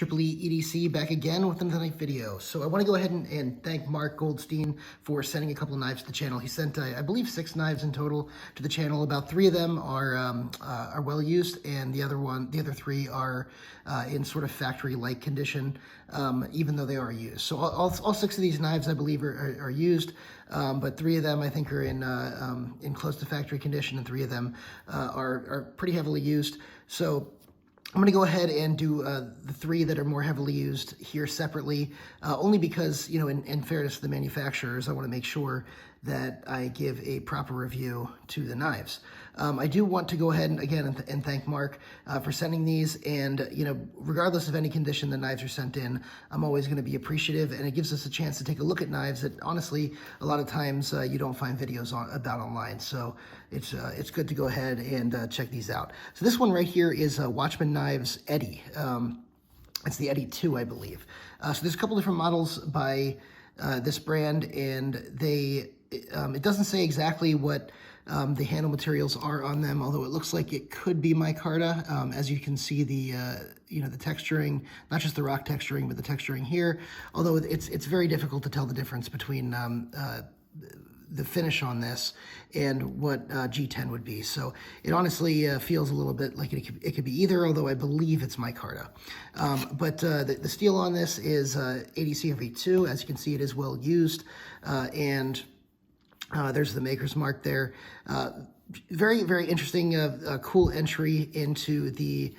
Triple E EDC back again with another knife video. So I want to go ahead and thank Mark Goldstein for sending a couple of knives to the channel. He sent, I believe, 6 knives in total to the channel. About 3 of them are well used, and the other 3 are in sort of factory-like condition, even though they are used. So all 6 of these knives, I believe, are used, but 3 of them I think are in close to factory condition, and 3 of them are pretty heavily used. So I'm going to go ahead and do the 3 that are more heavily used here separately, only because, in fairness to the manufacturers, I want to make sure that I give a proper review to the knives. I do want to go ahead and thank Mark for sending these, and regardless of any condition the knives are sent in, I'm always going to be appreciative, and it gives us a chance to take a look at knives that honestly a lot of times you don't find videos about online. So it's good to go ahead and check these out. So this one right here is Watchman Knives Eddie. It's the Eddie 2, I believe. So there's a couple different models by this brand, and it doesn't say exactly what the handle materials are on them, although it looks like it could be micarta. As you can see, the texturing, not just the rock texturing, but the texturing here. Although it's very difficult to tell the difference between the finish on this and what G10 would be. So it honestly feels a little bit like it could be either, although I believe it's micarta. But the steel on this is ADCRV2. As you can see, it is well used, and there's the maker's mark there. Very, very interesting, cool entry into the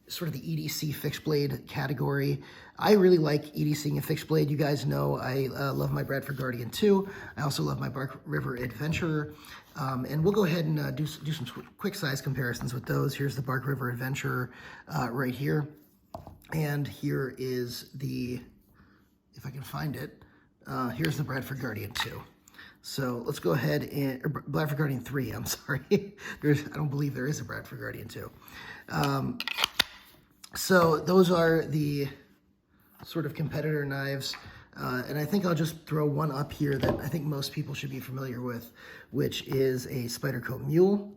sort of the EDC fixed blade category. I really like EDCing a fixed blade. You guys know I love my Bradford Guardian 2. I also love my Bark River Adventurer. And we'll go ahead and do some quick size comparisons with those. Here's the Bark River Adventurer right here. And here is the, if I can find it, here's the Bradford Guardian 2. So let's go ahead and, or Bradford Guardian 3, I'm sorry. I don't believe there is a Bradford Guardian 2. So those are the sort of competitor knives. And I think I'll just throw one up here that I think most people should be familiar with, which is a Spyderco Mule.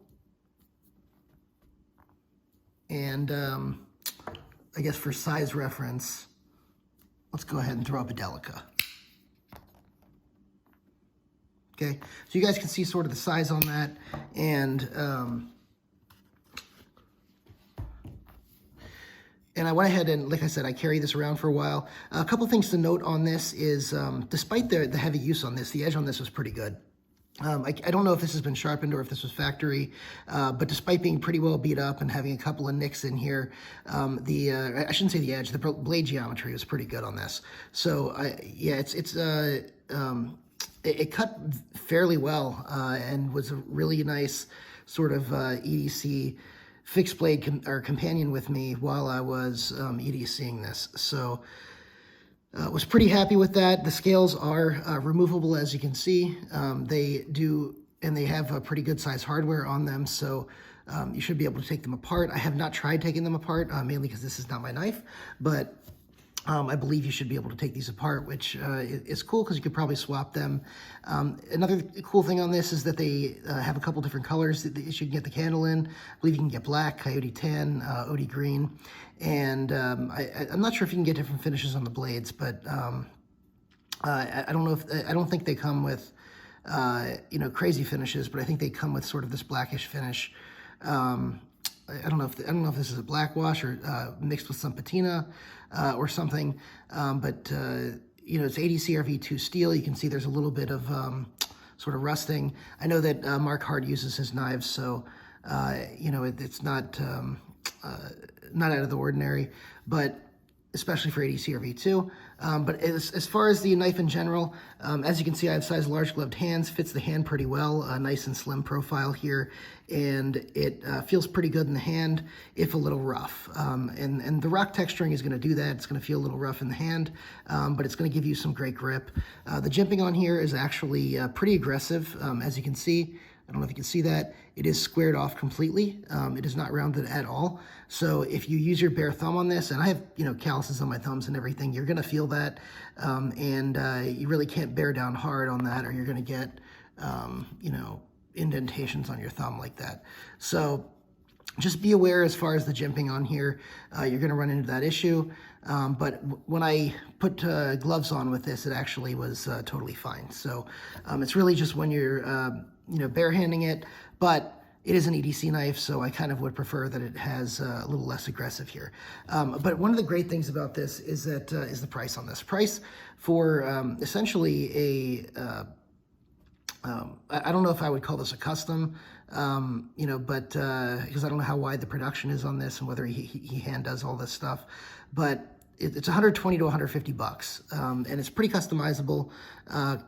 And I guess for size reference, let's go ahead and throw up a Delica. Okay, so you guys can see sort of the size on that, and I went ahead and, like I said, I carry this around for a while. A couple things to note on this is, despite the heavy use on this, the edge on this was pretty good. I don't know if this has been sharpened or if this was factory, but despite being pretty well beat up and having a couple of nicks in here, I shouldn't say the edge, the blade geometry was pretty good on this. So, yeah, it cut fairly well and was a really nice sort of EDC fixed blade companion with me while I was EDCing this. So was pretty happy with that. The scales are removable, as you can see. They do, and they have a pretty good size hardware on them, so you should be able to take them apart. I have not tried taking them apart, mainly because this is not my knife, but I believe you should be able to take these apart, which is cool because you could probably swap them. Another cool thing on this is that they have a couple different colors that you can get the candle in. I believe you can get black, coyote tan, OD green, and I'm not sure if you can get different finishes on the blades, but I don't know if I don't think they come with crazy finishes, but I think they come with sort of this blackish finish. I don't know if this is a black wash or mixed with some patina or something, but it's ADCRV2 steel. You can see there's a little bit of sort of rusting. I know that Mark Hard uses his knives, so it's not out of the ordinary, but especially for ADCRV2. But as far as the knife in general, as you can see, I have size large gloved hands, fits the hand pretty well, nice and slim profile here, and it feels pretty good in the hand, if a little rough. And the rock texturing is going to do that. It's going to feel a little rough in the hand, but it's going to give you some great grip. The jimping on here is actually pretty aggressive, as you can see. I don't know if you can see that. It is squared off completely. It is not rounded at all. So if you use your bare thumb on this, and I have calluses on my thumbs and everything, you're gonna feel that, and you really can't bear down hard on that, or you're gonna get indentations on your thumb like that. So Just be aware as far as the jimping on here, you're going to run into that issue. But when I put gloves on with this, it actually was totally fine. So it's really just when you're, barehanding it, but it is an EDC knife, so I kind of would prefer that it has a little less aggressive here. But one of the great things about this is that is the price on this. Price for essentially a I don't know if I would call this a custom, but because I don't know how wide the production is on this and whether he hand does all this stuff, but it's 120 to 150 bucks, and it's pretty customizable.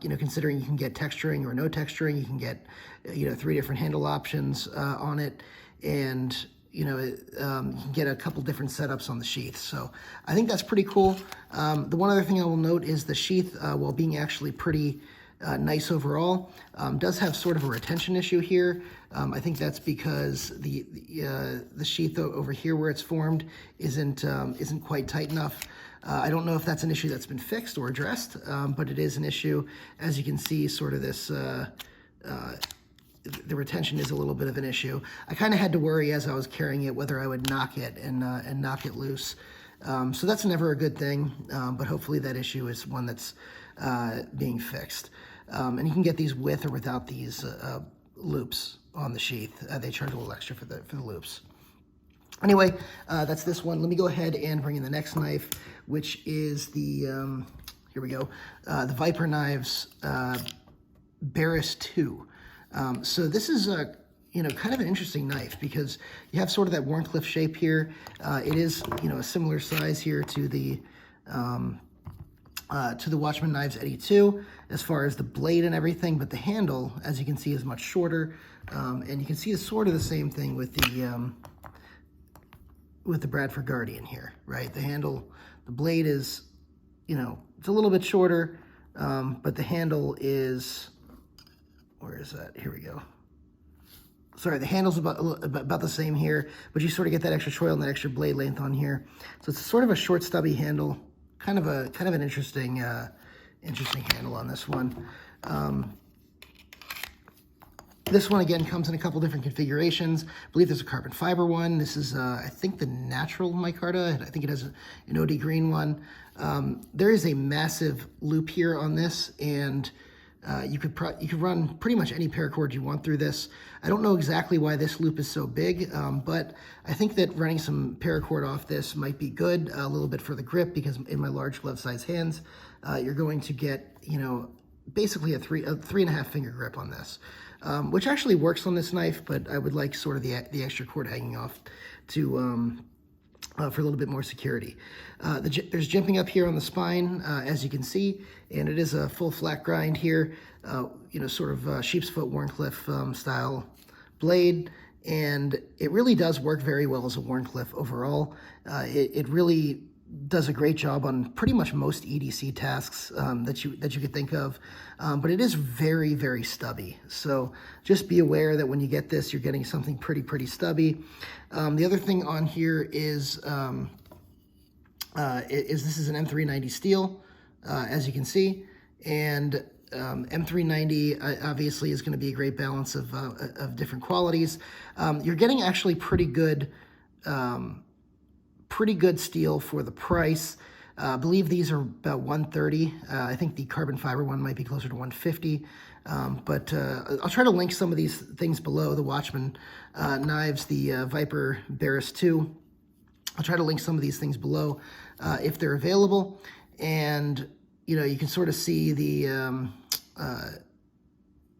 Considering you can get texturing or no texturing, you can get 3 different handle options on it, and you can get a couple different setups on the sheath. So I think that's pretty cool. The one other thing I will note is the sheath, while being actually pretty nice overall, does have sort of a retention issue here. I think that's because the sheath over here where it's formed isn't quite tight enough. I don't know if that's an issue that's been fixed or addressed, but it is an issue. As you can see, sort of this the retention is a little bit of an issue. I kind of had to worry as I was carrying it whether I would knock it and knock it loose. So that's never a good thing, but hopefully that issue is one that's being fixed. And you can get these with or without these loops on the sheath. They charge a little extra for the loops. Anyway, that's this one. Let me go ahead and bring in the next knife, which is the, here we go, the Viper Knives Barris 2. So this is a, kind of an interesting knife because you have sort of that Wharncliffe shape here. It is, a similar size here to the Watchman Knives Eddy 2 as far as the blade and everything, but the handle, as you can see, is much shorter. And you can see it's sort of the same thing with the Bradford Guardian here, right? The handle, the blade is, it's a little bit shorter, but the handle is, where is that? Here we go. Sorry, the handle's about the same here, but you sort of get that extra choil and that extra blade length on here. So it's sort of a short, stubby handle. Kind of an interesting handle on this one. This one again comes in a couple different configurations. I believe there's a carbon fiber one. This is I think the natural micarta. I think it has an OD green one. There is a massive loop here on this, and you could run pretty much any paracord you want through this. I don't know exactly why this loop is so big, but I think that running some paracord off this might be good, a little bit for the grip, because in my large glove size hands, you're going to get, basically a 3.5 finger grip on this, which actually works on this knife, but I would like sort of the extra cord hanging off to, for a little bit more security. There's jimping up here on the spine, as you can see, and it is a full flat grind here, sort of sheep's foot Wharncliffe style blade, and it really does work very well as a Wharncliffe overall. It really does a great job on pretty much most EDC tasks that you could think of, but it is very, very stubby. So just be aware that when you get this, you're getting something pretty stubby. The other thing on here is this is an M390 steel, as you can see, and M390 obviously is going to be a great balance of different qualities. You're getting actually pretty good steel for the price. I believe these are about 130. I think the carbon fiber one might be closer to 150. But I'll try to link some of these things below. The Watchman knives, the Viper Barris 2. I'll try to link some of these things below if they're available. And you can sort of see the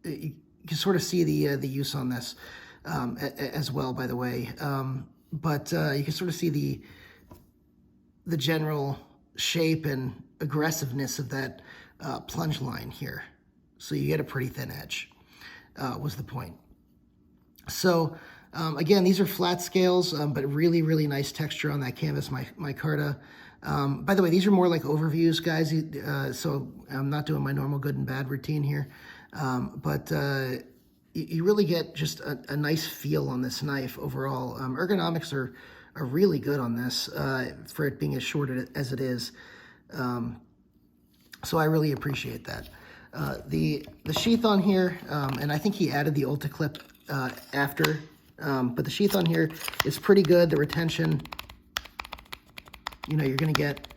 the use on this as well. By the way, but you can sort of see the general shape and aggressiveness of that plunge line here. So you get a pretty thin edge, was the point. So again, these are flat scales, but really nice texture on that canvas micarta. By the way, these are more like overviews, guys, so I'm not doing my normal good and bad routine here, but you really get just a nice feel on this knife overall. Ergonomics are really good on this for it being as short as it is, so I really appreciate that. The sheath on here, and I think he added the UltiClip after But the sheath on here is pretty good. The retention, you know, you're going to get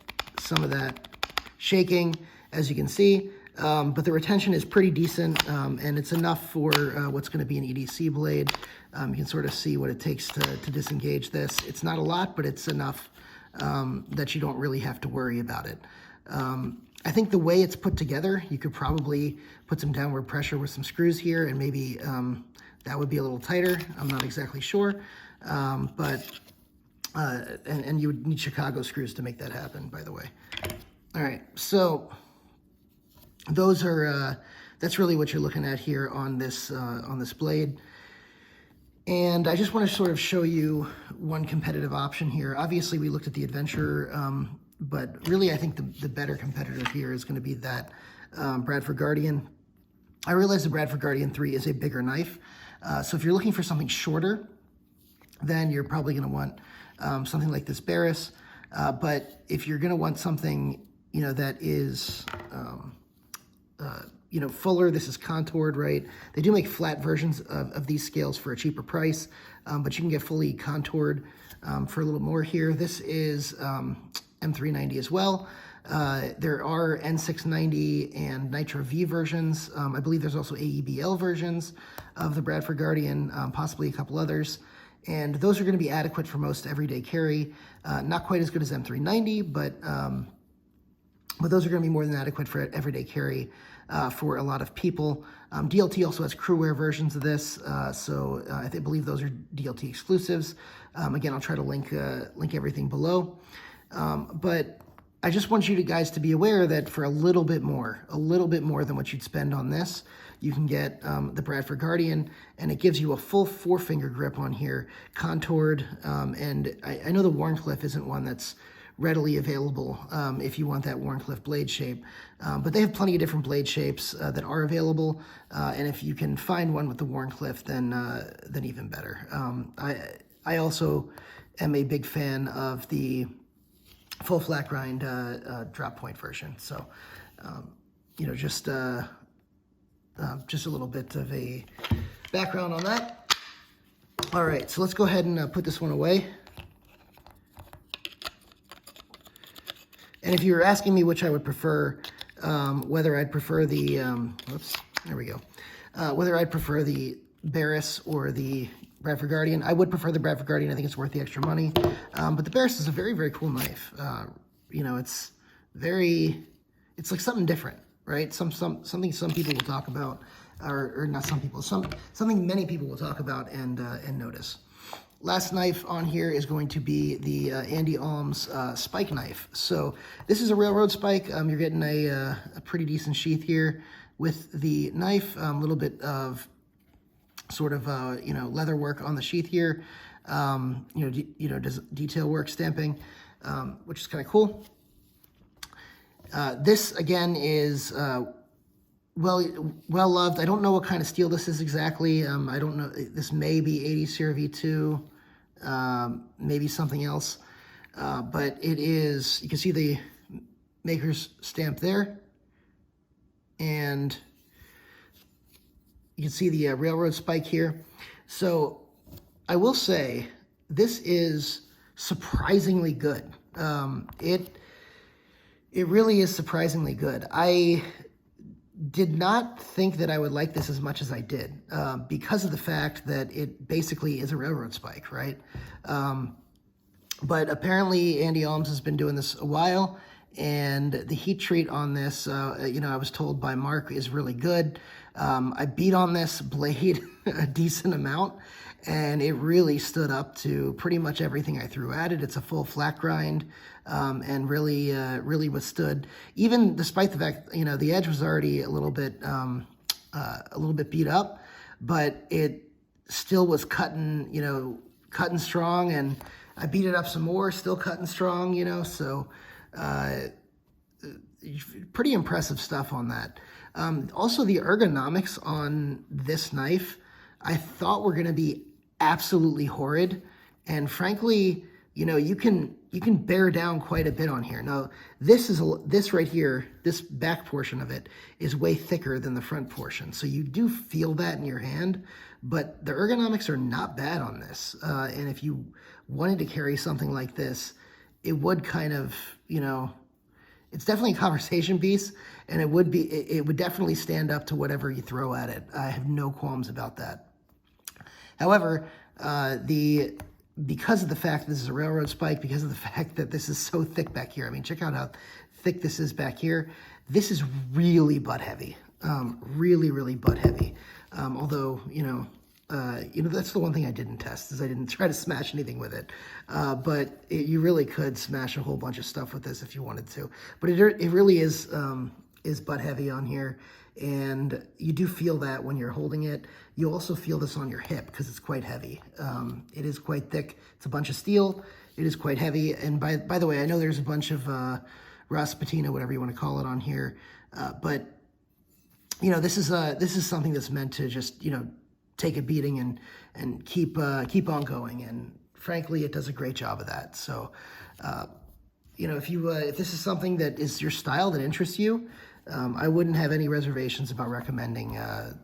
some of that shaking, as you can see. But the retention is pretty decent, and it's enough for what's going to be an EDC blade. You can sort of see what it takes to disengage this. It's not a lot, but it's enough that you don't really have to worry about it. I think the way it's put together, you could probably put some downward pressure with some screws here, and maybe that would be a little tighter. I'm not exactly sure, and you would need Chicago screws to make that happen, by the way. All right, so those are that's really what you're looking at here on this blade. And I just want to sort of show you one competitive option here. Obviously, we looked at the Adventure, but really I think the better competitor here is going to be that Bradford Guardian. I realize the Bradford Guardian 3 is a bigger knife, so if you're looking for something shorter, then you're probably going to want something like this Barris. But if you're going to want something, you know, that is you know, fuller, this is contoured, right? They do make flat versions of these scales for a cheaper price, but you can get fully contoured for a little more here. This is M390 as well. There are N690 and Nitro V versions. I believe there's also AEBL versions of the Bradford Guardian, possibly a couple others. And those are going to be adequate for most everyday carry. Not quite as good as M390, but those are going to be more than adequate for everyday carry for a lot of people. DLT also has crewwear versions of this, so I believe those are DLT exclusives. Again, I'll try to link everything below. But I just want you guys to be aware that for a little bit more than what you'd spend on this, you can get the Bradford Guardian, and it gives you a full 4-finger grip on here, contoured, and I know the Wharncliffe isn't one that's readily available if you want that Wharncliffe blade shape. But they have plenty of different blade shapes that are available, and if you can find one with the Wharncliffe, then even better. I also am a big fan of the full flat grind drop point version. So, you know, just a little bit of a background on that. All right, so let's go ahead and put this one away. And if you were asking me which I would prefer, whether I'd prefer the, whether I'd prefer the Barris or the Bradford Guardian, I would prefer the Bradford Guardian. I think it's worth the extra money. But the Barris is a very, very cool knife. You know, it's like something different, right? Something some people will talk about, or not some people, something many people will talk about and notice. Last knife on here is going to be the Andy Alms spike knife. So this is a railroad spike. You're getting a pretty decent sheath here with the knife. A little bit of sort of you know, leather work on the sheath here. Does detail work, stamping, which is kind of cool. This again is well loved. I don't know what kind of steel this is exactly. I don't know. This may be 80 CRV2, maybe something else. But it is, you can see the maker's stamp there. And you can see the railroad spike here. So I will say this is surprisingly good. It really is surprisingly good. I did not think that I would like this as much as I did because of the fact that it basically is a railroad spike, right? But apparently Andy Alms has been doing this a while, and the heat treat on this, you know, I was told by Mark, is really good. I beat on this blade a decent amount, and it really stood up to pretty much everything I threw at it. It's a full flat grind, and really withstood, even despite the fact, you know, the edge was already a little bit beat up, but it still was cutting, you know, cutting strong, and I beat it up some more, still cutting strong, you know, so pretty impressive stuff on that. Also, the ergonomics on this knife, I thought were going to be absolutely horrid. And frankly, you know, you can you can bear down quite a bit on here. Now, this right here, this back portion of it is way thicker than the front portion. So you do feel that in your hand, but the ergonomics are not bad on this. And if you wanted to carry something like this, it would kind of, you know, it's definitely a conversation piece, and it would definitely stand up to whatever you throw at it. I have no qualms about that. However, because of the fact that this is a railroad spike, because of the fact that this is so thick back here, I mean, check out how thick this is back here. This is really butt heavy, really, really butt heavy. Although, you know, that's the one thing I didn't test, is I didn't try to smash anything with it. But you really could smash a whole bunch of stuff with this if you wanted to. But it really is butt heavy on here. And you do feel that when you're holding it. You also feel this on your hip because it's quite heavy. It is quite thick. It's a bunch of steel. It is quite heavy. And by the way, I know there's a bunch of rust, patina, whatever you want to call it on here. But, you know, this is something that's meant to just, you know, take a beating and keep on going. And frankly, it does a great job of that. So, you know, if this is something that is your style, that interests you, I wouldn't have any reservations about recommending,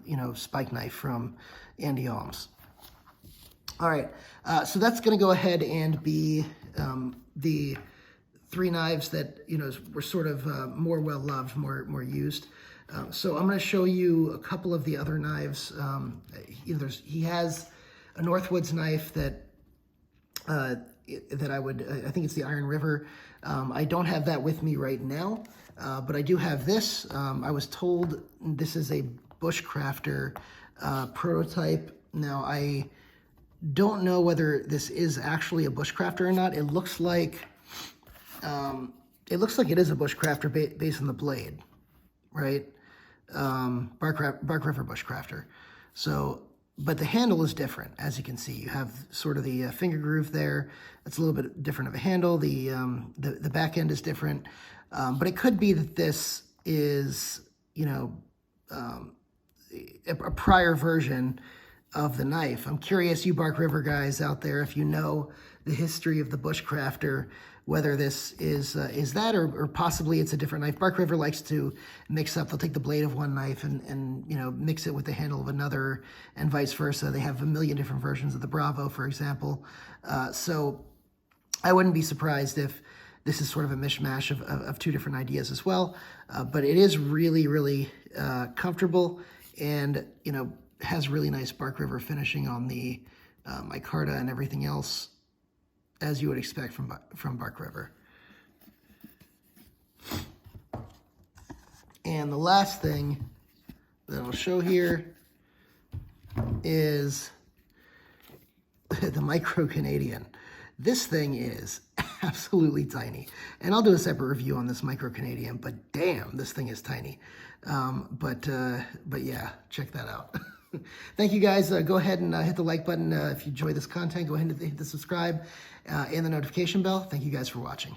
you know, Spike Knife from Andy Ohms. All right, so that's going to go ahead and be the 3 knives that, you know, were sort of more well-loved, more used. So I'm going to show you a couple of the other knives. He has a Northwoods knife that I think it's the Iron River. I don't have that with me right now. But I do have this. I was told this is a Bushcrafter prototype. Now, I don't know whether this is actually a Bushcrafter or not. It looks like it is a Bushcrafter based on the blade, right? Bark River Bushcrafter. So, but the handle is different, as you can see. You have sort of the finger groove there. It's a little bit different of a handle. The back end is different. But it could be that this is, you know, a prior version of the knife. I'm curious, you Bark River guys out there, if you know the history of the Bushcrafter, whether this is that or possibly it's a different knife. Bark River likes to mix up. They'll take the blade of one knife and you know, mix it with the handle of another, and vice versa. They have a million different versions of the Bravo, for example. So I wouldn't be surprised if this is sort of a mishmash of 2 different ideas as well. But it is really, really comfortable, and, you know, has really nice Bark River finishing on the micarta and everything else, as you would expect from Bark River. And the last thing that I'll show here is the Micro Canadian. This thing is absolutely tiny. And I'll do a separate review on this Micro Canadian, but damn, this thing is tiny. But yeah, check that out. Thank you guys. Go ahead and hit the like button if you enjoy this content. Go ahead and hit the subscribe and the notification bell. Thank you guys for watching.